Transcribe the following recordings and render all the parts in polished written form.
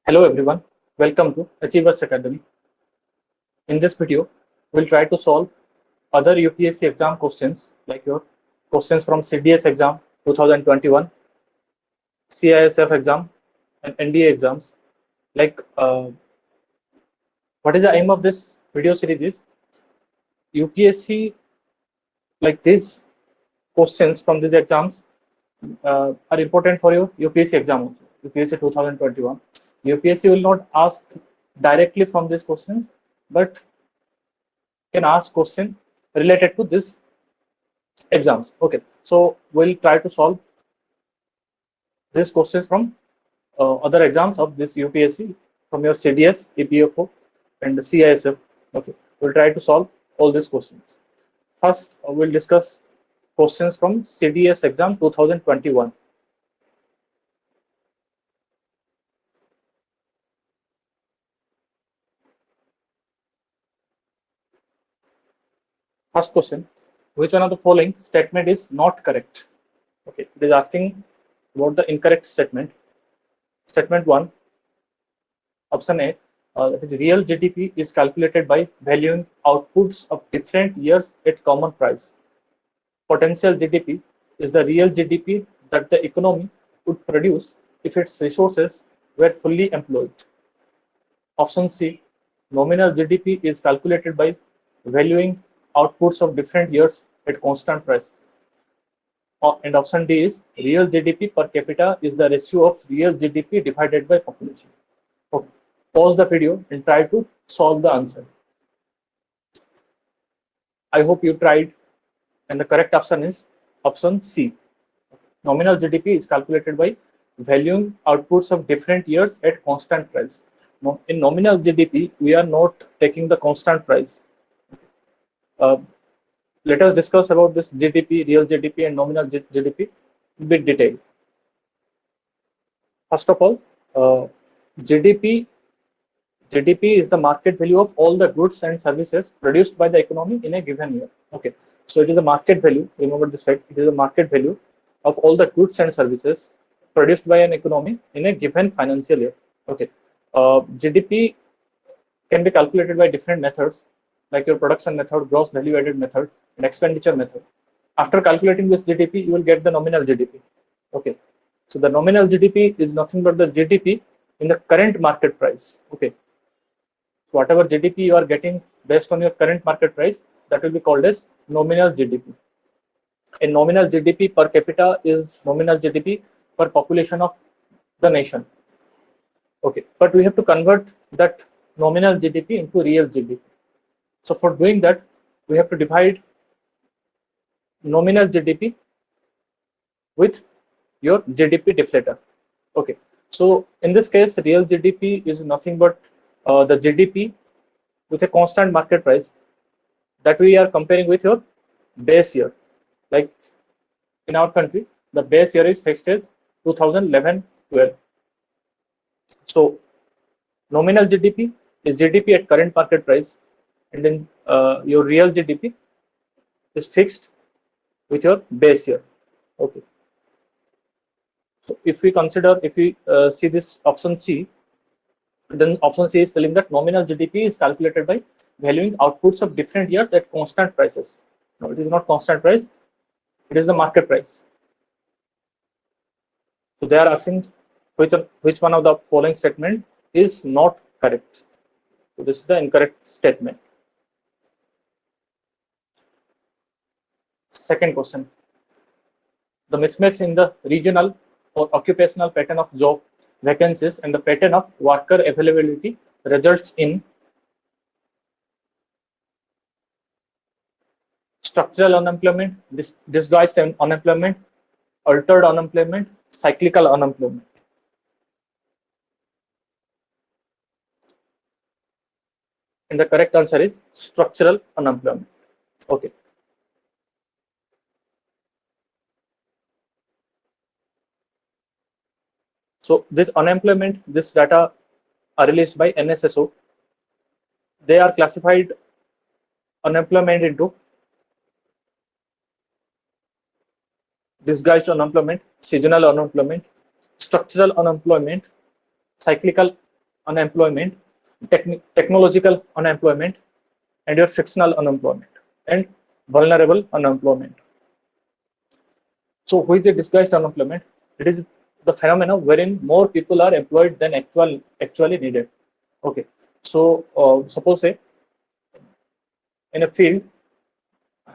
Hello everyone, welcome to Achievers Academy. In this video, we'll try to solve other UPSC exam questions like your questions from CDS exam 2021, CISF exam, and NDA exams. Like, what is the aim of this video series? Is UPSC, like these questions from these exams are important for your UPSC exam also, UPSC 2021. UPSC will not ask directly from these questions, but can ask question related to this exams. Okay, so we'll try to solve these questions from other exams of this UPSC from your CDS, EPFO, and the CISF. Okay, we'll try to solve all these questions. First, we'll discuss questions from CDS exam 2021. First question, which one of the following statement is not correct? Okay, it is asking about the incorrect statement. Statement 1, option A, that is real GDP is calculated by valuing outputs of different years at common price. Potential GDP is the real GDP that the economy would produce if its resources were fully employed. Option C, nominal GDP is calculated by valuing outputs of different years at constant prices. And option D is real GDP per capita is the ratio of real GDP divided by population. Okay. Pause the video and try to solve the answer. I hope you tried, and the correct option is option C. Nominal GDP is calculated by valuing outputs of different years at constant price. In nominal GDP, we are not taking the constant price. Let us discuss about this GDP, real GDP, and nominal GDP in bit detail. First of all, GDP is the market value of all the goods and services produced by the economy in a given year. Okay, so it is a market value. Remember this fact. It is a market value of all the goods and services produced by an economy in a given financial year. Okay, GDP can be calculated by different methods, like your production method, gross value added method, and expenditure method. After calculating this GDP, you will get the nominal GDP. Okay, so the nominal GDP is nothing but the GDP in the current market price. Okay, so whatever GDP you are getting based on your current market price, that will be called as nominal GDP. And nominal GDP per capita is nominal GDP per population of the nation. Okay, but we have to convert that nominal GDP into real GDP. So for doing that, we have to divide nominal GDP with your GDP deflator. Okay, so in this case, real GDP is nothing but the GDP with a constant market price that we are comparing with your base year. Like in our country, the base year is fixed as 2011-12. So nominal GDP is GDP at current market price, and then your real GDP is fixed with your base year. Okay. So if we consider, if we see this option C, then option C is telling that nominal GDP is calculated by valuing outputs of different years at constant prices. No, it is not constant price. It is the market price. So they are asking which one of the following statement is not correct. So this is the incorrect statement. Second question. The mismatch in the regional or occupational pattern of job vacancies and the pattern of worker availability results in structural unemployment, disguised unemployment, altered unemployment, cyclical unemployment. And the correct answer is structural unemployment. Okay. So this unemployment, this data are released by NSSO. They are classified unemployment into disguised unemployment, seasonal unemployment, structural unemployment, cyclical unemployment, technological unemployment, and your frictional unemployment, and vulnerable unemployment. So, who is a disguised unemployment? It is the phenomenon wherein more people are employed than actually needed. Okay. So, suppose say in a field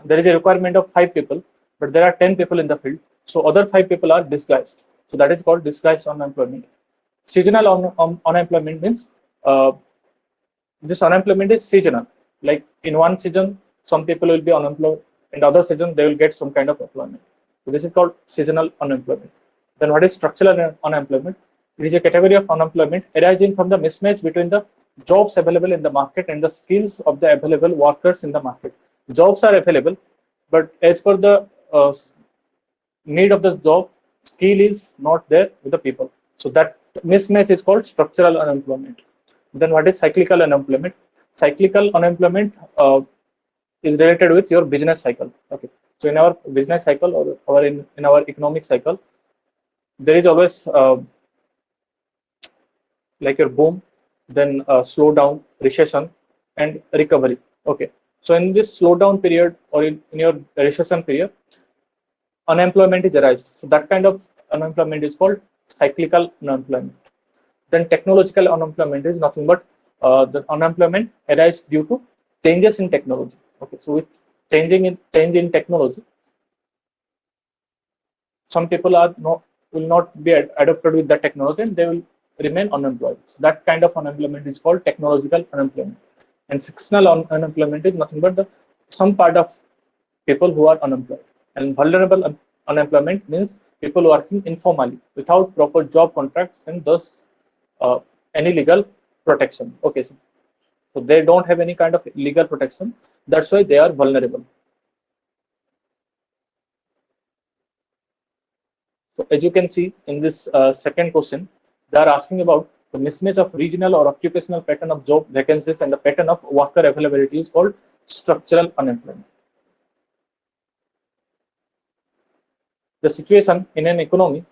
there is a requirement of 5 people, but there are 10 people in the field. So, other 5 people are disguised. So, that is called disguised unemployment. Seasonal unemployment means this unemployment is seasonal. Like in one season, some people will be unemployed, in the other season they will get some kind of employment. So this is called seasonal unemployment. Then what is structural unemployment? It is a category of unemployment arising from the mismatch between the jobs available in the market and the skills of the available workers in the market. Jobs are available, but as per the need of the job, skill is not there with the people. So that mismatch is called structural unemployment. Then what is cyclical unemployment? Cyclical unemployment is related with your business cycle. Okay. So in our business cycle or in our economic cycle, there is always like your boom, then slowdown, recession, and recovery. Okay. So in this slowdown period or in your recession period, unemployment is arised. So that kind of unemployment is called cyclical unemployment. Then technological unemployment is nothing but the unemployment arises due to changes in technology. Okay, so with change in technology, some people will not be adapted with that technology and they will remain unemployed. So that kind of unemployment is called technological unemployment. And frictional unemployment is nothing but some part of people who are unemployed. And vulnerable unemployment means people working informally without proper job contracts and thus any legal protection. Okay, so they don't have any kind of legal protection. That's why they are vulnerable. So as you can see in this second question, they are asking about the mismatch of regional or occupational pattern of job vacancies and the pattern of worker availability is called structural unemployment. The situation in an economy,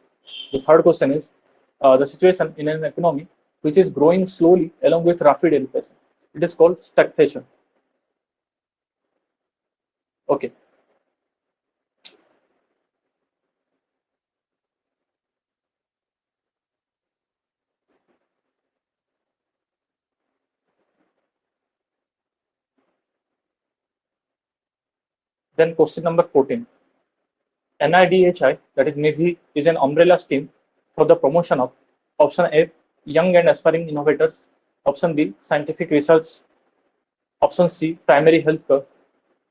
the third question is the situation in an economy which is growing slowly along with rapid inflation. It is called stagnation. Okay. Then question number 14. NIDHI, that is Nidhi, is an umbrella scheme for the promotion of option A, young and aspiring innovators, option B, scientific research, option C, primary healthcare,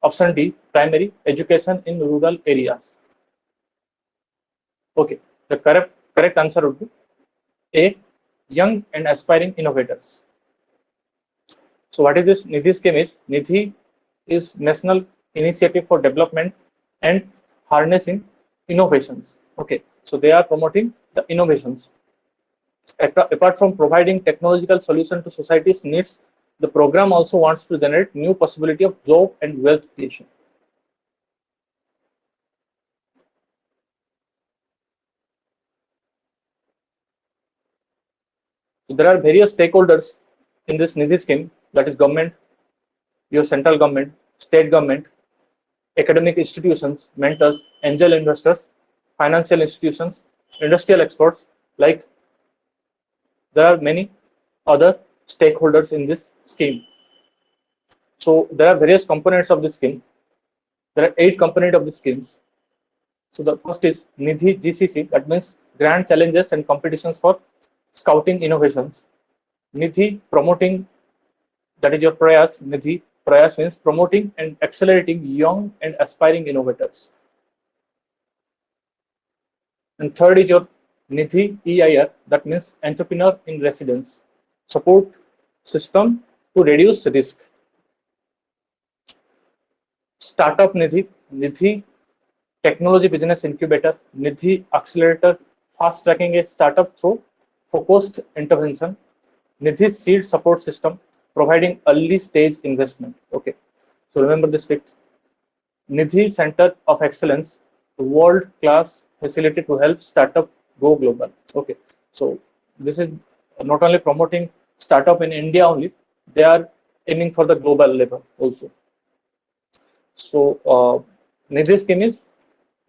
option D, primary education in rural areas. Okay, the correct answer would be A, young and aspiring innovators. So what is this Nidhi scheme is? Nidhi is National Initiative for Development and Harnessing Innovations. Okay, so they are promoting the innovations. Apart from providing technological solution to society's needs, the program also wants to generate new possibility of job and wealth creation. So there are various stakeholders in this Nidhi scheme, that is government, your central government, state government, academic institutions, mentors, angel investors, financial institutions, industrial experts, like there are many other stakeholders in this scheme. So there are various components of this scheme. There are 8 components of the schemes. So the first is Nidhi GCC, that means Grand Challenges and Competitions for Scouting Innovations. Nidhi promoting, that is your Prayas. Nidhi Prayas means promoting and accelerating young and aspiring innovators. And third is your Nidhi EIR, that means Entrepreneur in Residence, support system to reduce risk. Startup Nidhi, Nidhi Technology Business Incubator, Nidhi Accelerator, fast tracking a startup through focused intervention, Nidhi Seed Support System, providing early stage investment. Okay, so remember this fact. Nidhi Center of Excellence, world class facility to help startup go global. Okay, so this is not only promoting startup in India only, they are aiming for the global level also. So Nidhi scheme is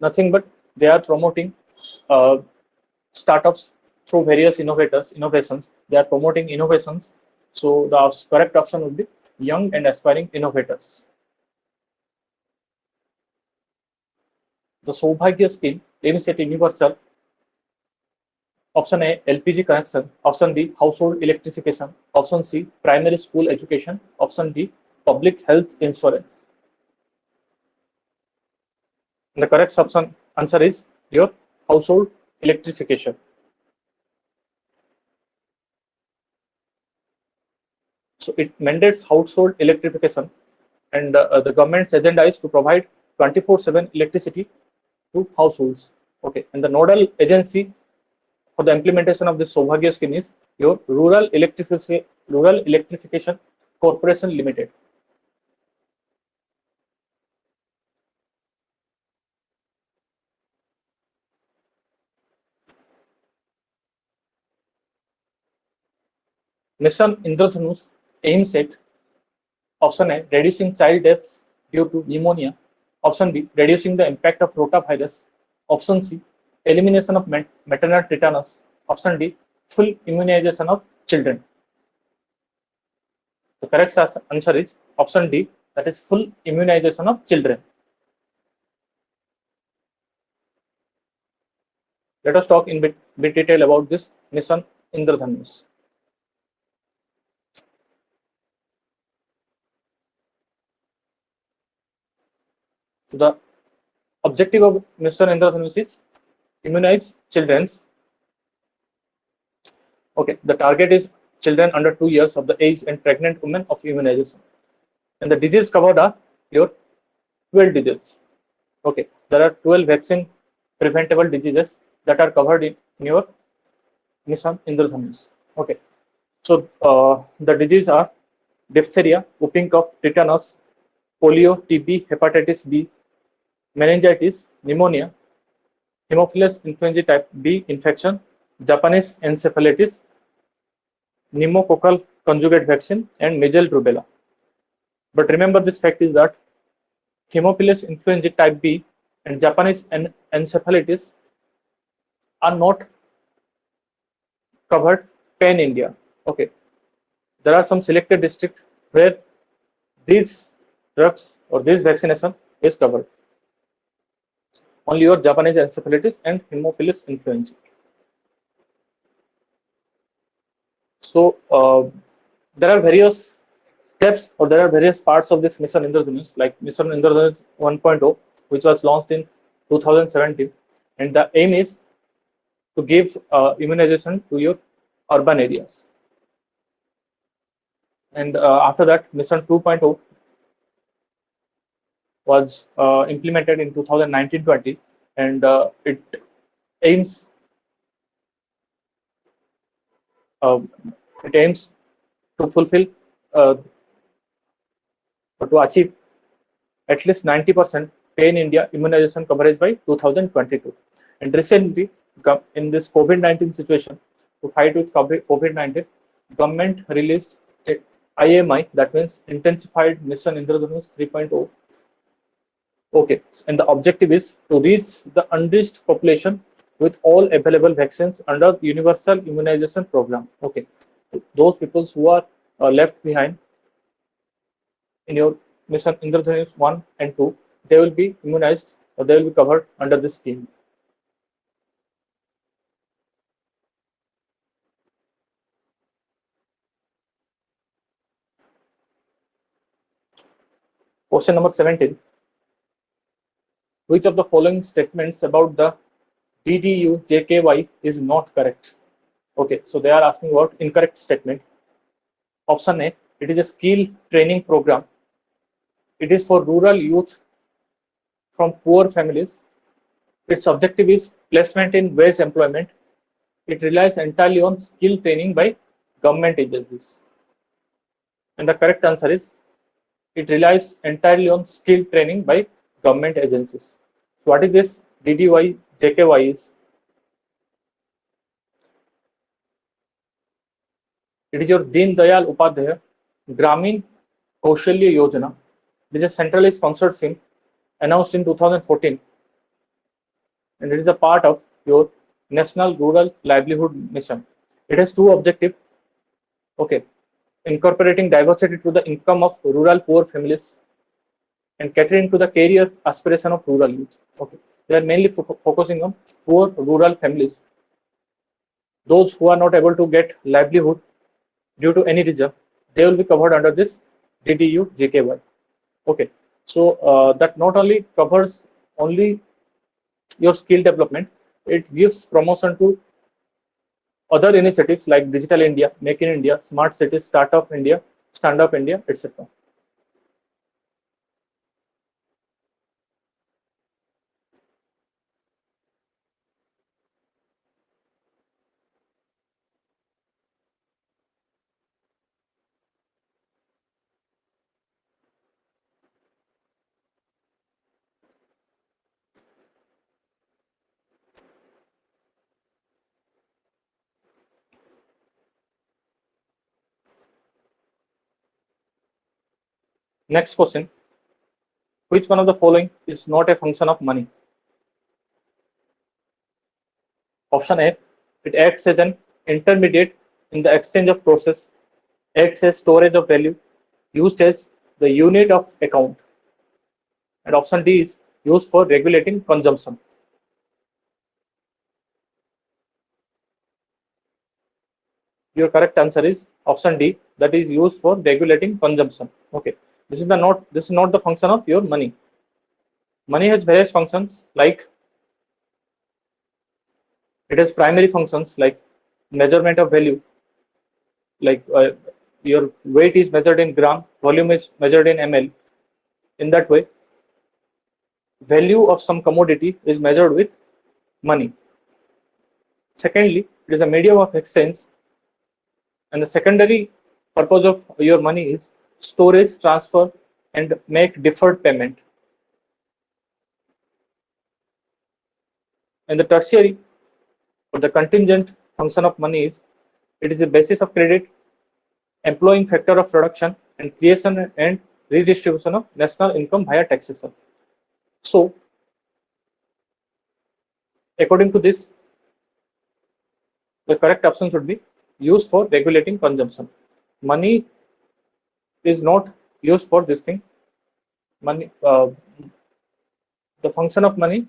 nothing but they are promoting uh, startups through various innovations. They are promoting innovations. So the correct option would be young and aspiring innovators. The Saubhagya scheme aims at universal. Option A, LPG connection. Option B, household electrification. Option C, primary school education. Option D, public health insurance. And the correct option answer is your household electrification. So it mandates household electrification, and the government's agenda is to provide 24/7 electricity to households. Okay, and the nodal agency for the implementation of this Saubhagya scheme is your Rural Electrification Corporation Limited. Mission Indradhanush aims at option A, reducing child deaths due to pneumonia. Option B, reducing the impact of rotavirus. Option C, elimination of maternal tetanus. Option D, full immunization of children. The correct answer is option D, that is full immunization of children. Let us talk in bit detail about this mission Indradhanush. The objective of mission Indradhanush is immunize children's. Okay, the target is children under 2 years of the age and pregnant women of immunization. And the disease covered are your 12 diseases. Okay, there are 12 vaccine preventable diseases that are covered in your mission Indradhanush. Okay, so the diseases are diphtheria, whooping cough, tetanus, polio, TB, hepatitis B, meningitis, pneumonia, Haemophilus influenzae type B infection, Japanese encephalitis, pneumococcal conjugate vaccine, and measles rubella. But remember, this fact is that Haemophilus influenzae type B and Japanese encephalitis are not covered pan India. Okay, there are some selected districts where these drugs or this vaccination is covered. Only your Japanese encephalitis and Haemophilus influenzae. So there are various steps or there are various parts of this mission Indradhanush, like mission Indradhanush 1.0, which was launched in 2017, and the aim is to give immunization to your urban areas. And after that, mission 2.0 was implemented in 2019-20, and it aims uh, to fulfill to achieve at least 90% pan India immunization coverage by 2022. And recently, in this COVID-19 situation, to fight with COVID-19, government released a IMI, that means Intensified Mission Indradhanush 3.0. Okay, and the objective is to reach the unreached population with all available vaccines under the Universal Immunization Program. Okay, so those people who are left behind in your mission Indradhanush 1 and 2, they will be immunized or they will be covered under this scheme. Question number 17. Which of the following statements about the DDU JKY is not correct? Okay, so they are asking about incorrect statement. Option A, it is a skill training program. It is for rural youth from poor families. Its objective is placement in wage employment. It relies entirely on skill training by government agencies. And the correct answer is it relies entirely on skill training by government agencies. So what is this DDY JKY is? It is your Deen Dayal Upadhyaya Gramin Kaushalya Yojana. It is a centralized sponsored scheme announced in 2014, and it is a part of your National Rural Livelihood Mission. It has two objectives. Okay, incorporating diversity to the income of rural poor families and catering to the career aspiration of rural youth. Okay, they are mainly focusing on poor rural families, those who are not able to get livelihood due to any reason. They will be covered under this DDU GKY. Okay, so that not only covers only your skill development, it gives promotion to other initiatives like Digital India, Make in India, Smart Cities, Startup India, Stand Up India, etc. Next question: which one of the following is not a function of money? Option A: it acts as an intermediate in the exchange of process, acts as storage of value, used as the unit of account. And option D is used for regulating consumption. Your correct answer is option D, that is used for regulating consumption. Okay, this is not the function of your money. Money has various functions, like it has primary functions like measurement of value, like your weight is measured in gram, volume is measured in ml. In that way, value of some commodity is measured with money. Secondly, it is a medium of exchange, and the secondary purpose of your money is storage, transfer, and make deferred payment. And the tertiary or the contingent function of money is it is the basis of credit, employing factor of production, and creation and redistribution of national income via taxation. So, according to this, the correct option should be used for regulating consumption. Money is not used for this thing. Money, the function of money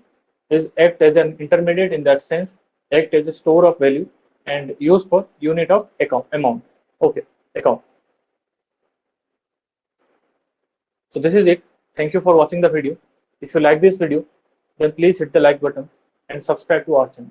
is act as an intermediate in that sense, act as a store of value, and used for unit of account amount. Okay, account. So this is it. Thank you for watching the video. If you like this video, then please hit the like button and subscribe to our channel.